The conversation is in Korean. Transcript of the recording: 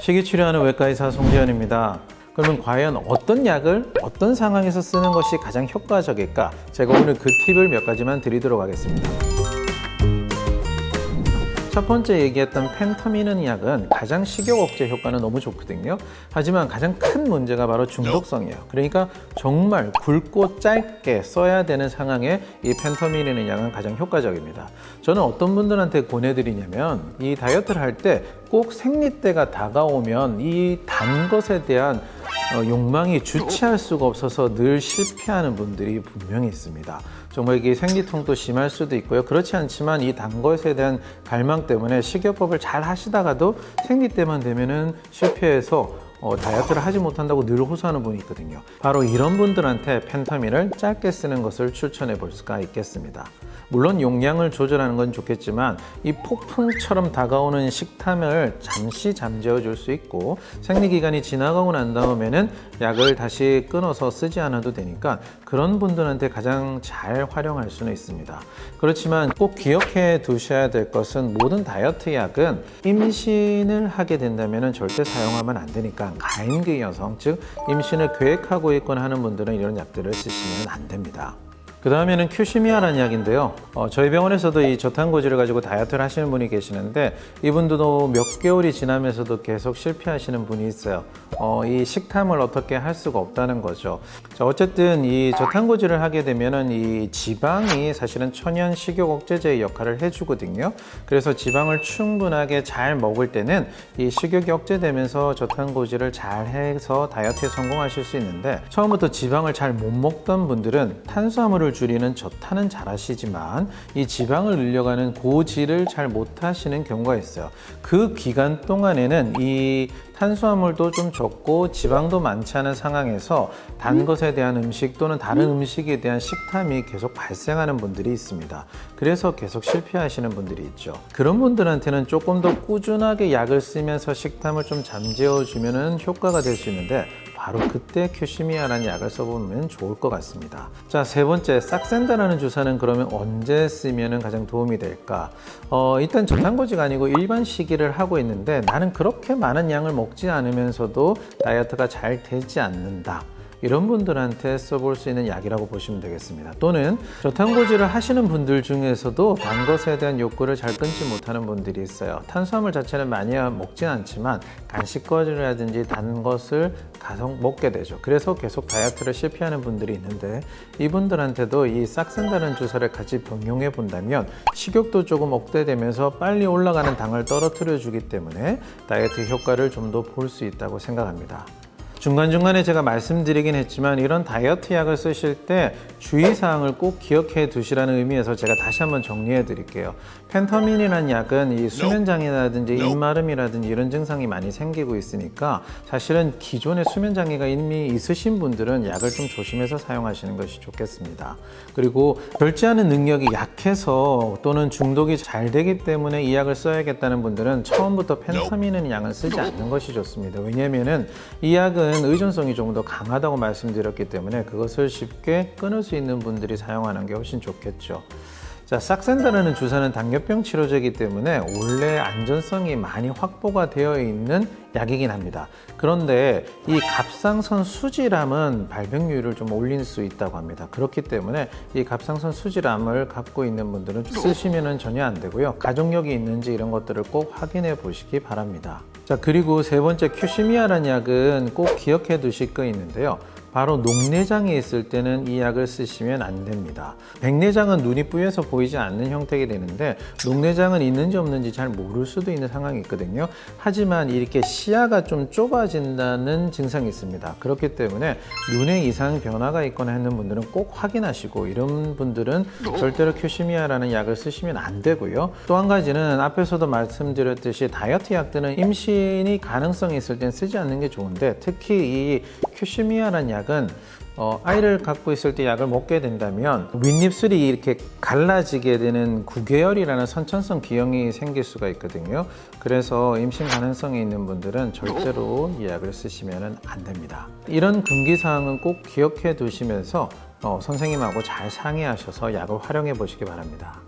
식이치료하는 외과의사 송지현입니다. 그러면 과연 어떤 약을 어떤 상황에서 쓰는 것이 가장 효과적일까? 제가 오늘 그 팁을 몇 가지만 드리도록 하겠습니다. 첫 번째 얘기했던 펜터미는 약은 가장 식욕 억제 효과는 너무 좋거든요. 하지만 가장 큰 문제가 바로 중독성이에요. 그러니까 정말 굵고 짧게 써야 되는 상황에 이 펜터미는 약은 가장 효과적입니다. 저는 어떤 분들한테 권해드리냐면 이 다이어트를 할 때 꼭 생리때가 다가오면 이 단 것에 대한 욕망이 주체할 수가 없어서 늘 실패하는 분들이 분명히 있습니다. 정말 이게 생리통도 심할 수도 있고요. 그렇지 않지만 이 단 것에 대한 갈망 때문에 식이요법을 잘 하시다가도 생리 때만 되면은 실패해서 다이어트를 하지 못한다고 늘 호소하는 분이 있거든요. 바로 이런 분들한테 펜터민을 짧게 쓰는 것을 추천해 볼 수가 있겠습니다. 물론 용량을 조절하는 건 좋겠지만 이 폭풍처럼 다가오는 식탐을 잠시 잠재워 줄 수 있고 생리기간이 지나가고 난 다음에는 약을 다시 끊어서 쓰지 않아도 되니까 그런 분들한테 가장 잘 활용할 수는 있습니다. 그렇지만 꼭 기억해 두셔야 될 것은 모든 다이어트 약은 임신을 하게 된다면 절대 사용하면 안 되니까 가임기 여성, 즉 임신을 계획하고 있거나 하는 분들은 이런 약들을 쓰시면 안 됩니다. 그 다음에는 큐시미아라는 약인데요. 저희 병원에서도 이 저탄고지를 가지고 다이어트를 하시는 분이 계시는데 이분도 몇 개월이 지나면서도 계속 실패하시는 분이 있어요. 이 식탐을 어떻게 할 수가 없다는 거죠. 자, 어쨌든 이 저탄고지를 하게 되면은 이 지방이 사실은 천연 식욕 억제제의 역할을 해주거든요. 그래서 지방을 충분하게 잘 먹을 때는 이 식욕이 억제되면서 저탄고지를 잘 해서 다이어트에 성공하실 수 있는데 처음부터 지방을 잘 못 먹던 분들은 탄수화물을 줄이는 저탄은 잘 하시지만 이 지방을 늘려가는 고지를 잘 못하시는 경우가 있어요. 그 기간 동안에는 이 탄수화물도 좀 적고 지방도 많지 않은 상황에서 단 것에 대한 음식 또는 다른 음식에 대한 식탐이 계속 발생하는 분들이 있습니다. 그래서 계속 실패하시는 분들이 있죠. 그런 분들한테는 조금 더 꾸준하게 약을 쓰면서 식탐을 좀 잠재워 주면 효과가 될 수 있는데 바로 그때 큐시미아라는 약을 써보면 좋을 것 같습니다. 자, 세 번째, 싹센다라는 주사는 그러면 언제 쓰면 가장 도움이 될까? 일단 저탄고지가 아니고 일반 식이를 하고 있는데 나는 그렇게 많은 양을 먹지 않으면서도 다이어트가 잘 되지 않는다. 이런 분들한테 써볼 수 있는 약이라고 보시면 되겠습니다. 또는 저탄고지를 하시는 분들 중에서도 단 것에 대한 욕구를 잘 끊지 못하는 분들이 있어요. 탄수화물 자체는 많이 먹진 않지만 간식거리라든지 단 것을 계속 먹게 되죠. 그래서 계속 다이어트를 실패하는 분들이 있는데 이분들한테도 이 싹센다는 주사를 같이 병용해 본다면 식욕도 조금 억제되면서 빨리 올라가는 당을 떨어뜨려 주기 때문에 다이어트 효과를 좀 더 볼 수 있다고 생각합니다. 중간중간에 제가 말씀드리긴 했지만 이런 다이어트 약을 쓰실 때 주의사항을 꼭 기억해 두시라는 의미에서 제가 다시 한번 정리해 드릴게요. 펜터민이라는 약은 이 수면장애라든지 입마름이라든지 이런 증상이 많이 생기고 있으니까 사실은 기존에 수면장애가 이미 있으신 분들은 약을 좀 조심해서 사용하시는 것이 좋겠습니다. 그리고 절제하는 능력이 약해서 또는 중독이 잘 되기 때문에 이 약을 써야겠다는 분들은 처음부터 펜터민이라는 약을 쓰지 않는 것이 좋습니다. 왜냐하면 이 약은 의존성이 조금 더 강하다고 말씀드렸기 때문에 그것을 쉽게 끊을 수 있는 분들이 사용하는 게 훨씬 좋겠죠. 자, 싹센다라는 주사는 당뇨병 치료제이기 때문에 원래 안전성이 많이 확보가 되어 있는 약이긴 합니다. 그런데 이 갑상선 수질암은 발병률을 좀 올릴 수 있다고 합니다. 그렇기 때문에 이 갑상선 수질암을 갖고 있는 분들은 쓰시면 전혀 안 되고요. 가족력이 있는지 이런 것들을 꼭 확인해 보시기 바랍니다. 자, 그리고 세 번째 큐시미아라는 약은 꼭 기억해 두실 거 있는데요. 바로 녹내장이 있을 때는 이 약을 쓰시면 안 됩니다. 백내장은 눈이 뿌여서 보이지 않는 형태가 되는데 녹내장은 있는지 없는지 잘 모를 수도 있는 상황이 있거든요. 하지만 이렇게 시야가 좀 좁아진다는 증상이 있습니다. 그렇기 때문에 눈에 이상 변화가 있거나 하는 분들은 꼭 확인하시고 이런 분들은 절대로 큐시미아라는 약을 쓰시면 안 되고요. 또 한 가지는 앞에서도 말씀드렸듯이 다이어트 약들은 임신이 가능성이 있을 땐 쓰지 않는 게 좋은데 특히 이 큐시미아라는 약은 아이를 갖고 있을 때 약을 먹게 된다면 윗입술이 이렇게 갈라지게 되는 구개열이라는 선천성 기형이 생길 수가 있거든요. 그래서 임신 가능성이 있는 분들은 절대로 이 약을 쓰시면 안 됩니다. 이런 금기사항은 꼭 기억해 두시면서 선생님하고 잘 상의하셔서 약을 활용해 보시기 바랍니다.